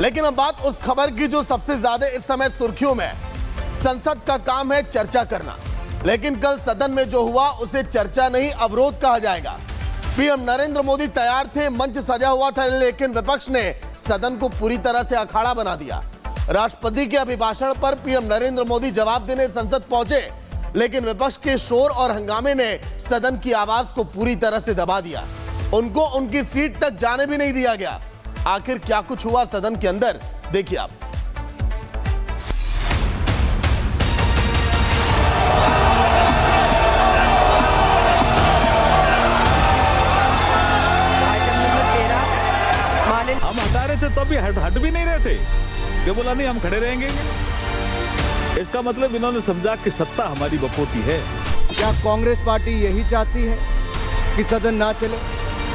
लेकिन अब बात उस खबर की जो सबसे ज्यादा इस समय सुर्खियों में है। संसद का काम है चर्चा करना, लेकिन कल सदन में जो हुआ उसे चर्चा नहीं अवरोध कहा जाएगा। पीएम नरेंद्र मोदी तैयार थे, मंच सजा हुआ था, लेकिन विपक्ष ने सदन को पूरी तरह से अखाड़ा बना दिया। राष्ट्रपति के अभिभाषण पर पीएम नरेंद्र मोदी जवाब देने संसद पहुंचे, लेकिन विपक्ष के शोर और हंगामे ने सदन की आवाज को पूरी तरह से दबा दिया। उनको उनकी सीट तक जाने भी नहीं दिया गया। आखिर क्या कुछ हुआ सदन के अंदर, देखिए आप। हम हटा रहे थे तो अभी हट भी नहीं रहे थे कि बोला नहीं हम खड़े रहेंगे। इसका मतलब इन्होंने समझा कि सत्ता हमारी बपोती है। क्या कांग्रेस पार्टी यही चाहती है कि सदन ना चले?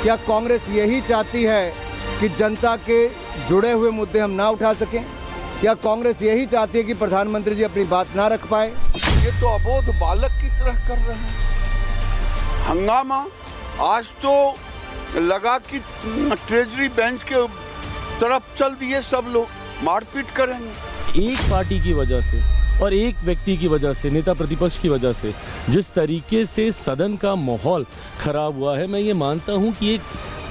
क्या कांग्रेस यही चाहती है कि जनता के जुड़े हुए मुद्दे हम ना उठा सकें? क्या कांग्रेस यही चाहती है कि प्रधानमंत्री जी अपनी बात ना रख पाए? ये तो अबोध बालक की तरह कर रहे हैं हंगामा। आज तो लगा कि ट्रेजरी बेंच के तरफ चल दिए, सब लोग मारपीट करेंगे। एक पार्टी की वजह से और एक व्यक्ति की वजह से, नेता प्रतिपक्ष की वजह से जिस तरीके से सदन का माहौल खराब हुआ है, मैं ये मानता हूं कि एक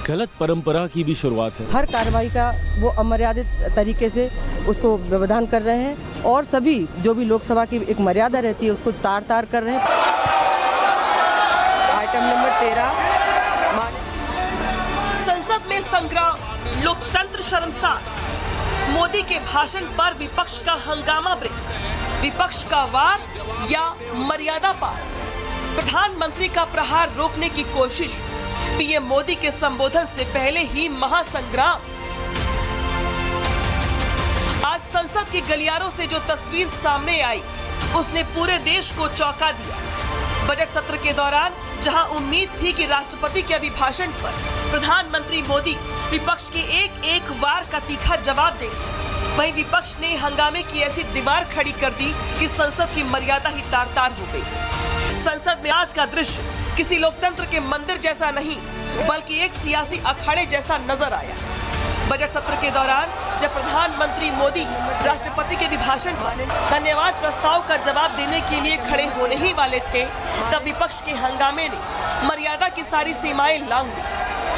गलत परंपरा की भी शुरुआत है। हर कार्रवाई का वो अमर्यादित तरीके से उसको व्यवधान कर रहे हैं और सभी जो भी लोकसभा की एक मर्यादा रहती है उसको तार तार कर रहे हैं। आइटम नंबर 13, संसद में संग्राम, लोकतंत्र शर्मसार। मोदी के भाषण पर विपक्ष का हंगामा ब्रेक, विपक्ष का वार या मर्यादा पार। प्रधानमंत्री का प्रहार रोकने की कोशिश, पीएम मोदी के संबोधन से पहले ही महासंग्राम। आज संसद के गलियारों से जो तस्वीर सामने आई उसने पूरे देश को चौंका दिया। बजट सत्र के दौरान जहां उम्मीद थी कि राष्ट्रपति के अभिभाषण पर प्रधानमंत्री मोदी विपक्ष के एक एक वार का तीखा जवाब देंगे, वहीं विपक्ष ने हंगामे की ऐसी दीवार खड़ी कर दी कि संसद की मर्यादा ही तार तार हो गई। संसद में आज का दृश्य किसी लोकतंत्र के मंदिर जैसा नहीं बल्कि एक सियासी अखाड़े जैसा नजर आया। बजट सत्र के दौरान जब प्रधानमंत्री मोदी राष्ट्रपति के अभिभाषण पर धन्यवाद प्रस्ताव का जवाब देने के लिए खड़े होने ही वाले थे, तब विपक्ष के हंगामे ने मर्यादा की सारी सीमाएं लांघ दी।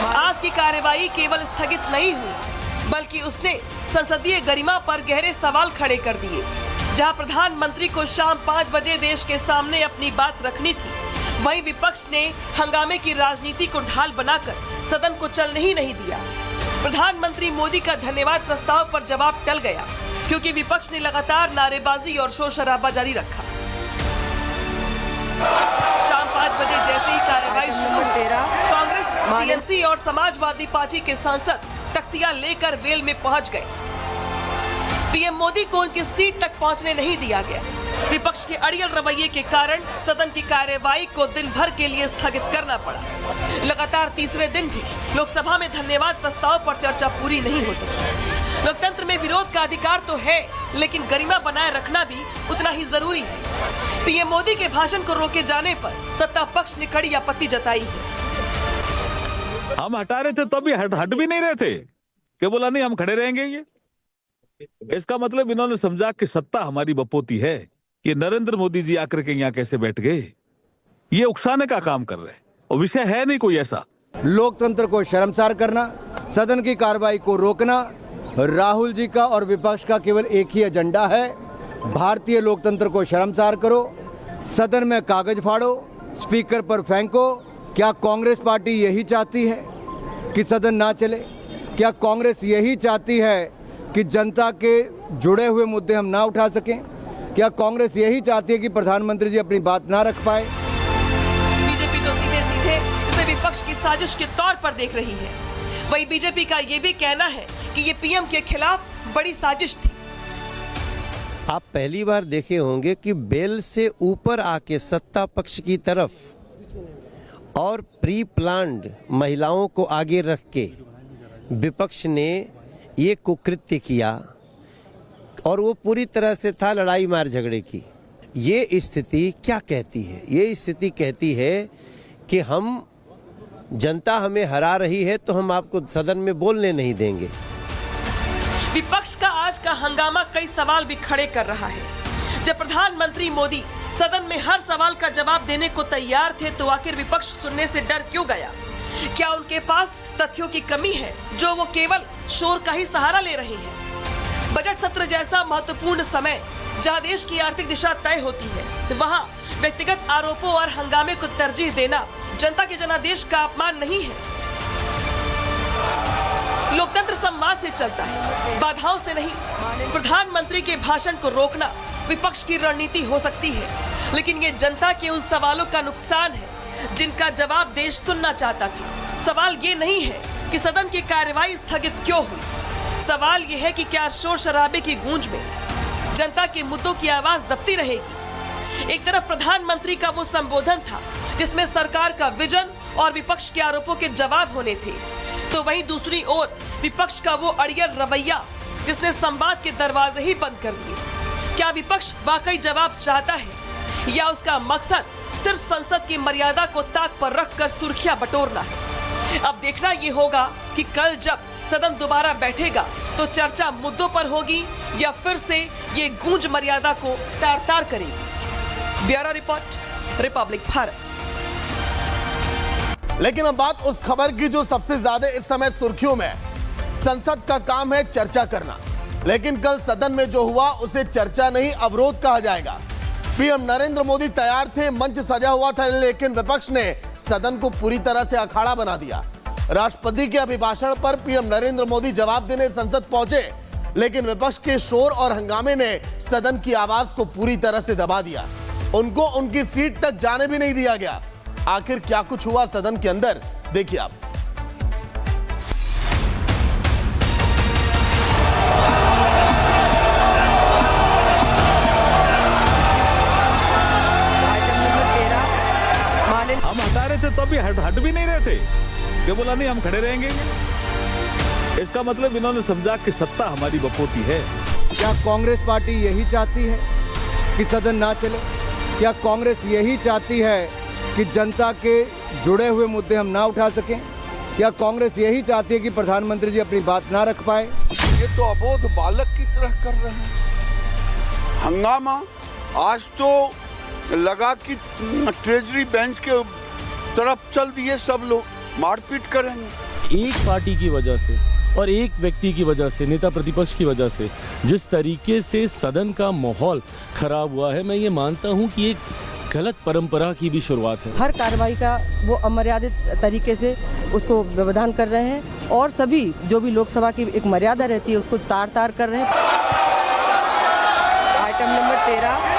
आज की कार्यवाही केवल स्थगित नहीं हुई बल्कि उसने संसदीय गरिमा पर गहरे सवाल खड़े कर दिए। जहां प्रधानमंत्री को शाम 5 बजे देश के सामने अपनी बात रखनी थी, वहीं विपक्ष ने हंगामे की राजनीति को ढाल बनाकर सदन को चलने ही नहीं दिया। प्रधानमंत्री मोदी का धन्यवाद प्रस्ताव पर जवाब टल गया क्योंकि विपक्ष ने लगातार नारेबाजी और शोर शराबा जारी रखा। शाम 5 बजे जैसे ही कार्यवाही शुरू हुई, कांग्रेस, टीएमसी और समाजवादी पार्टी के सांसद तख्तियां लेकर वेल में पहुंच गए। पीएम मोदी को उनकी सीट तक पहुंचने नहीं दिया गया। विपक्ष के अड़ियल रवैये के कारण सदन की कार्यवाही को दिन भर के लिए स्थगित करना पड़ा। लगातार तीसरे दिन भी लोकसभा में धन्यवाद प्रस्ताव पर चर्चा पूरी नहीं हो सकी। लोकतंत्र में विरोध का अधिकार तो है, लेकिन गरिमा बनाए रखना भी उतना ही जरूरी है। पीएम मोदी के भाषण को रोके जाने पर सत्ता पक्ष ने कड़ी आपत्ति जताई है। हम हटा रहे थे तो अभी हट भी नहीं रहे थे कि बोला नहीं हम खड़े रहेंगे। इसका मतलब इन्होंने समझा कि सत्ता हमारी बपोती है। कि नरेंद्र मोदी जी आकर के यहाँ कैसे बैठ गए, ये उकसाने का काम कर रहे हैं और विषय है नहीं कोई ऐसा। लोकतंत्र को शर्मसार करना, सदन की कार्रवाई को रोकना, राहुल जी का और विपक्ष का केवल एक ही एजेंडा है, भारतीय लोकतंत्र को शर्मसार करो, सदन में कागज फाड़ो, स्पीकर पर फेंको। क्या कांग्रेस पार्टी यही चाहती है कि सदन ना चले? क्या कांग्रेस यही चाहती है कि जनता के जुड़े हुए मुद्दे हम ना उठा सकें? क्या कांग्रेस यही चाहती है कि प्रधानमंत्री जी अपनी बात ना रख पाए? बीजेपी तो सीधे सीधे इसे विपक्ष की साजिश के तौर पर देख रही है। वही बीजेपी का ये भी कहना है कि ये पीएम के खिलाफ बड़ी साजिश थी। आप पहली बार देखे होंगे कि बेल से ऊपर आके सत्ता पक्ष की तरफ और प्री प्लान्ड महिलाओं को आगे रख के विपक्ष ने ये कुकृत्य किया और वो पूरी तरह से था लड़ाई मार झगड़े की। ये स्थिति क्या कहती है? ये स्थिति कहती है कि हम जनता हमें हरा रही है तो हम आपको सदन में बोलने नहीं देंगे। विपक्ष का आज का हंगामा कई सवाल भी खड़े कर रहा है। जब प्रधानमंत्री मोदी सदन में हर सवाल का जवाब देने को तैयार थे तो आखिर विपक्ष सुनने से डर क्यों गया? क्या उनके पास तथ्यों की कमी है जो वो केवल शोर का ही सहारा ले रहे हैं? बजट सत्र जैसा महत्वपूर्ण समय जहां देश की आर्थिक दिशा तय होती है, वहां व्यक्तिगत आरोपों और हंगामे को तरजीह देना जनता के जनादेश का अपमान नहीं है। लोकतंत्र संवाद से चलता है, बाधाओं से नहीं। प्रधानमंत्री के भाषण को रोकना विपक्ष की रणनीति हो सकती है, लेकिन ये जनता के उन सवालों का नुकसान है जिनका जवाब देश सुनना चाहता था। सवाल ये नहीं है कि सदन की कार्यवाही स्थगित क्यों हुई, सवाल ये है कि क्या शोर शराबे की गूंज में जनता के मुद्दों की आवाज दबती रहेगी। एक तरफ प्रधानमंत्री का वो संबोधन था जिसमें सरकार का विजन और विपक्ष के आरोपों के जवाब होने थे, तो वहीं दूसरी ओर विपक्ष का वो अड़ियल रवैया जिसने संवाद के दरवाजे ही बंद कर दिए। क्या विपक्ष वाकई जवाब चाहता है या उसका मकसद सिर्फ संसद की मर्यादा को ताक पर रखकर सुर्खियां बटोरना है? अब देखना ये होगा कि कल जब सदन दोबारा बैठेगा तो चर्चा मुद्दों पर होगी या फिर से ये गूंज मर्यादा को तार तार करेगी। Bureau report, Republic Bharat. लेकिन अब बात उस खबर की जो सबसे ज्यादा इस समय सुर्खियों में है। संसद का काम है चर्चा करना, लेकिन कल सदन में जो हुआ उसे चर्चा नहीं अवरोध कहा जाएगा। पीएम नरेंद्र मोदी तैयार थे, मंच सजा हुआ था, लेकिन विपक्ष ने सदन को पूरी तरह से अखाड़ा बना दिया। राष्ट्रपति के अभिभाषण पर पीएम नरेंद्र मोदी जवाब देने संसद पहुंचे, लेकिन विपक्ष के शोर और हंगामे ने सदन की आवाज को पूरी तरह से दबा दिया। उनको उनकी सीट तक जाने भी नहीं दिया गया। आखिर क्या कुछ हुआ सदन के अंदर, देखिए आप। हम हटा रहे थे तो अभी हट भी नहीं रहे थे कि बोला नहीं हम खड़े रहेंगे। इसका मतलब इन्होंने समझा कि सत्ता हमारी बपोती है। क्या कांग्रेस पार्टी यही चाहती है कि सदन ना चले? क्या कांग्रेस यही चाहती है कि जनता के जुड़े हुए मुद्दे हम ना उठा सकें? क्या कांग्रेस यही चाहती है कि प्रधानमंत्री जी अपनी बात ना रख पाए? ये तो अबोध बालक की तरह कर रहे हैं। हंगामा आज तो लगा कि ट्रेजरी बेंच के तरफ चल दिए, सब लोग मारपीट करेंगे। एक पार्टी की वजह से और एक व्यक्ति की वजह से, नेता प्रतिपक्ष की वजह से जिस तरीके से सदन का माहौल खराब हुआ है, मैं ये मानता हूं कि एक गलत परंपरा की भी शुरुआत है। हर कार्रवाई का वो अमर्यादित तरीके से उसको व्यवधान कर रहे हैं और सभी जो भी लोकसभा की एक मर्यादा रहती है उसको तार तार कर रहे हैं। Item number 13